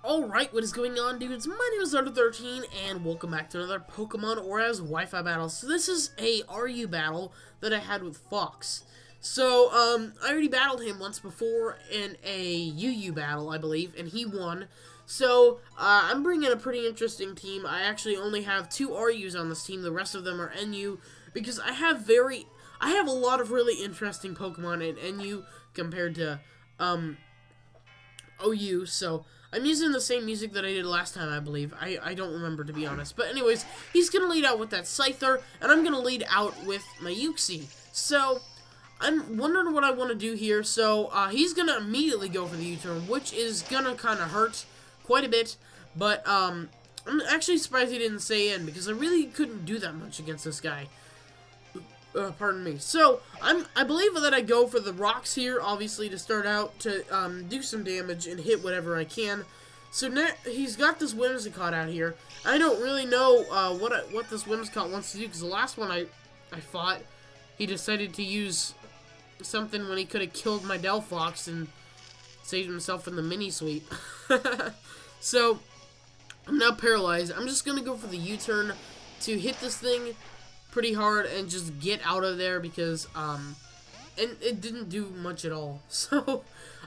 Alright, what is going on, dudes? My name is Arthur13, and welcome back to another Pokemon ORAS Wi-Fi battle. So this is a RU battle that I had with Fox. So, I already battled him once before in a UU battle, I believe, and he won. So, I'm bringing a pretty interesting team. I actually only have 2 RUs on this team. The rest of them are NU, because I have a lot of really interesting Pokemon in NU compared to, OU, so I'm using the same music that I did last time, I believe. I don't remember, to be honest. But anyways, he's going to lead out with that Scyther, and I'm going to lead out with my Uxie. So, I'm wondering what I want to do here. So, he's going to immediately go for the U-turn, which is going to kind of hurt quite a bit. But, I'm actually surprised he didn't stay in, because I really couldn't do that much against this guy. Pardon me. So, I believe that I go for the rocks here, obviously, to start out, to, do some damage and hit whatever I can. So, now, he's got this Whimsicott out here. I don't really know, what this Whimsicott wants to do, because the last one I fought, he decided to use something when he could have killed my Delphox and saved himself in the mini-sweep. So, I'm now paralyzed. I'm just gonna go for the U-turn to hit this thing pretty hard and just get out of there because, and it didn't do much at all. So,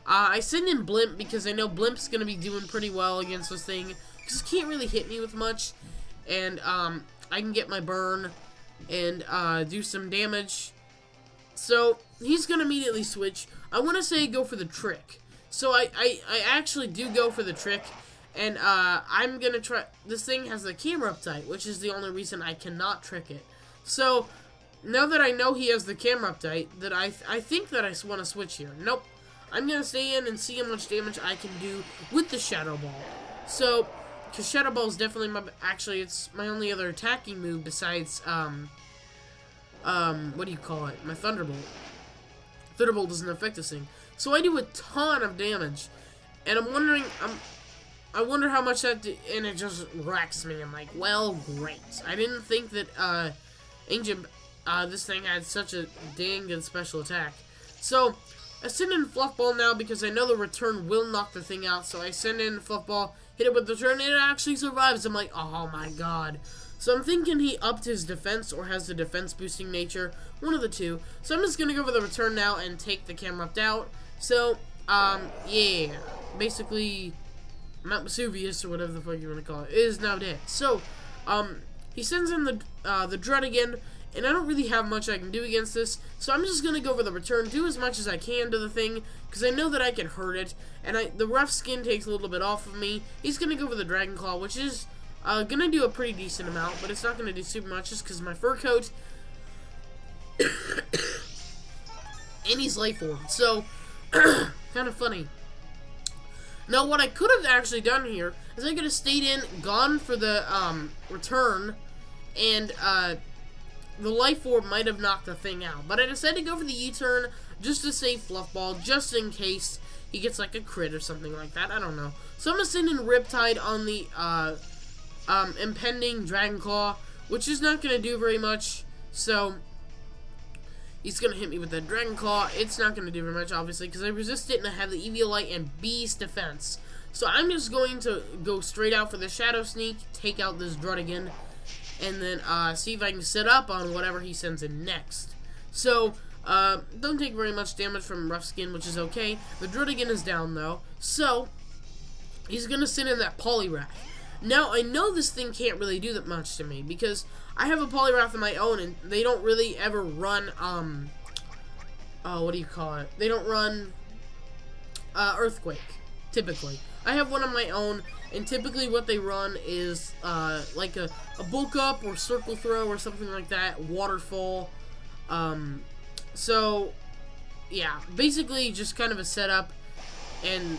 I send in Blimp because I know Blimp's gonna be doing pretty well against this thing because it can't really hit me with much, and, I can get my burn and, do some damage. So, he's gonna immediately switch. I want to say go for the trick. So, I actually do go for the trick, and, I'm gonna try. This thing has the camera up tight, which is the only reason I cannot trick it. So, now that I know he has the camera update, that I think that I want to switch here. Nope. I'm going to stay in and see how much damage I can do with the Shadow Ball. So, because Shadow Ball is definitely actually, it's my only other attacking move besides, what do you call it? My Thunderbolt. Thunderbolt doesn't affect this thing. So, I do a ton of damage. And I'm wondering, I wonder how much that and it just wrecks me. I'm like, well, great. I didn't think that, Ancient, this thing had such a dang good special attack. So, I send in Fluff Ball now because I know the return will knock the thing out. So, I send in Fluff Ball, hit it with the return, and it actually survives. I'm like, oh my god. So, I'm thinking he upped his defense or has the defense boosting nature. One of the two. So, I'm just going to go for the return now and take the camera up out. So, yeah. Basically, Mount Vesuvius, or whatever the fuck you want to call it, is now dead. So, he sends in the Dread again, and I don't really have much I can do against this, so I'm just going to go for the return, do as much as I can to the thing, because I know that I can hurt it, and the rough skin takes a little bit off of me. He's going to go for the Dragon Claw, which is going to do a pretty decent amount, but it's not going to do super much, just because my fur coat, and he's life form, so, kind of funny. Now, what I could have actually done here is I could have stayed in, gone for the return, and the Life Orb might have knocked the thing out. But I decided to go for the U-turn just to save Fluff Ball, just in case he gets like a crit or something like that. I don't know. So I'm going to send in Riptide on the impending Dragon Claw, which is not going to do very much. So he's going to hit me with that Dragon Claw. It's not going to do very much, obviously, because I resist it and I have the Eviolite and Beast defense. So I'm just going to go straight out for the Shadow Sneak, take out this Druddigan, and then see if I can set up on whatever he sends in next. So, don't take very much damage from Rough Skin, which is okay. The Druddigan is down, though. So, he's going to send in that Poliwrath. Now, I know this thing can't really do that much to me, because I have a Poliwrath of my own, and they don't really ever run, what do you call it? They don't run, Earthquake, typically. I have one of my own, and typically what they run is, like a Bulk Up, or Circle Throw, or something like that, Waterfall, so, yeah, basically just kind of a setup. And,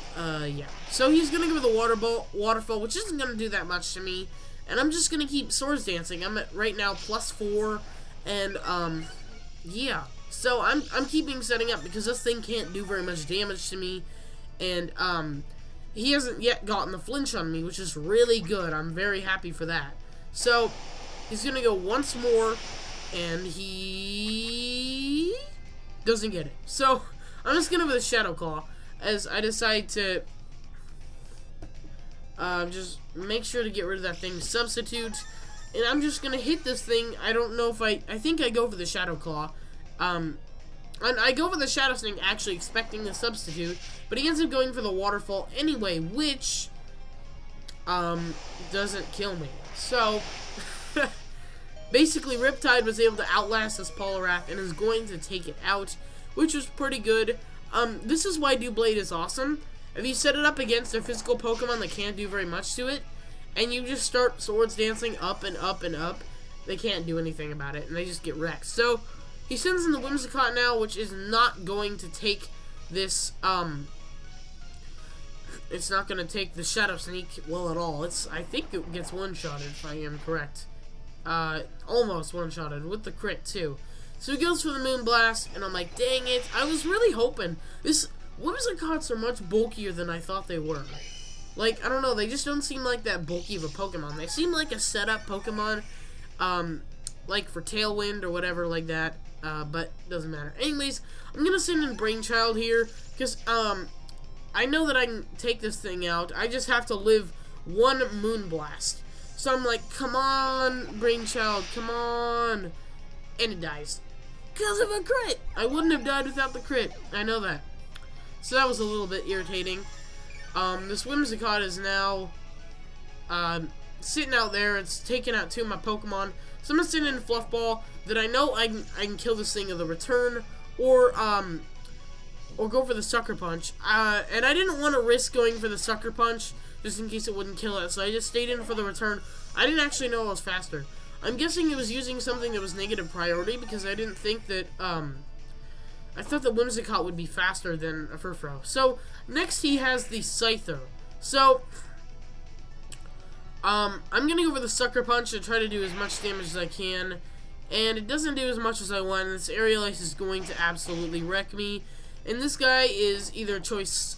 yeah. So he's gonna go with the Waterfall, which isn't gonna do that much to me. And I'm just gonna keep Swords Dancing. I'm at, right now, +4. And, yeah. So I'm keeping setting up because this thing can't do very much damage to me. And, he hasn't yet gotten the flinch on me, which is really good. I'm very happy for that. So, he's gonna go once more. And he doesn't get it. So, I'm just gonna go with a Shadow Claw, as I decide to Just make sure to get rid of that thing. Substitute. And I'm just gonna hit this thing. I don't know if I think I go for the Shadow Claw. And I go for the Shadow Sting actually expecting the substitute, but he ends up going for the Waterfall anyway, which doesn't kill me. So basically Riptide was able to outlast this Poliwrath and is going to take it out, which was pretty good. This is why Doublade is awesome. If you set it up against a physical Pokemon that can't do very much to it, and you just start Swords Dancing up and up and up, they can't do anything about it, and they just get wrecked. So, he sends in the Whimsicott now, which is not going to take this, it's not going to take the Shadow Sneak well at all. I think it gets one-shotted, if I am correct. Almost one-shotted, with the crit, too. So he goes for the Moonblast, and I'm like, dang it, I was really hoping. Whimsicotts are much bulkier than I thought they were. Like, I don't know, they just don't seem like that bulky of a Pokemon. They seem like a setup Pokemon, like for Tailwind or whatever like that, but doesn't matter. Anyways, I'm gonna send in Brainchild here, because, I know that I can take this thing out. I just have to live one Moonblast. So I'm like, come on, Brainchild, come on. And it dies. Because of a crit! I wouldn't have died without the crit. I know that. So that was a little bit irritating. This Whimsicott is now sitting out there. It's taking out 2 of my Pokemon. So I'm going to send in Fluffball that I know I can kill this thing with a return, or go for the Sucker Punch. And I didn't want to risk going for the Sucker Punch just in case it wouldn't kill it, so I just stayed in for the return. I didn't actually know it was faster. I'm guessing it was using something that was negative priority, because I didn't think that, I thought the Whimsicott would be faster than a Furfrou. So, next he has the Scyther. So, I'm gonna go for the Sucker Punch to try to do as much damage as I can. And it doesn't do as much as I want, and this Aerial Ace is going to absolutely wreck me. And this guy is either Choice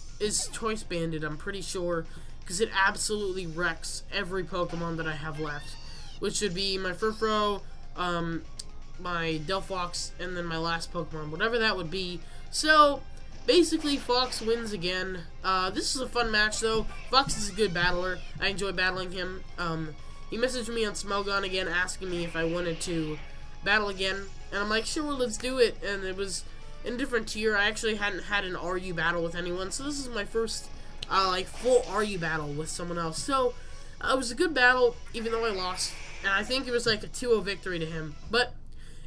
Banded, I'm pretty sure, because it absolutely wrecks every Pokemon that I have left. Which should be my Furfrou, my Delphox, and then my last Pokemon, whatever that would be. So, basically, Fox wins again. This is a fun match, though. Fox is a good battler. I enjoy battling him. He messaged me on Smogon again, asking me if I wanted to battle again. And I'm like, sure, let's do it. And it was in a different tier. I actually hadn't had an RU battle with anyone, so this is my first, full RU battle with someone else. So, it was a good battle, even though I lost. And I think it was like a 2-0 victory to him. But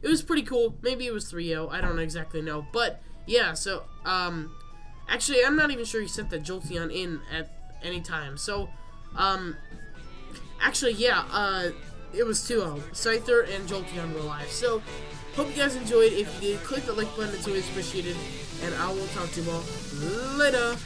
it was pretty cool. Maybe it was 3-0. I don't exactly know. But, yeah, so, actually, I'm not even sure he sent that Jolteon in at any time. So, actually, yeah, it was 2-0. Scyther and Jolteon were live. So, hope you guys enjoyed. If you did, click the like button. It's always appreciated. And I will talk to you all later.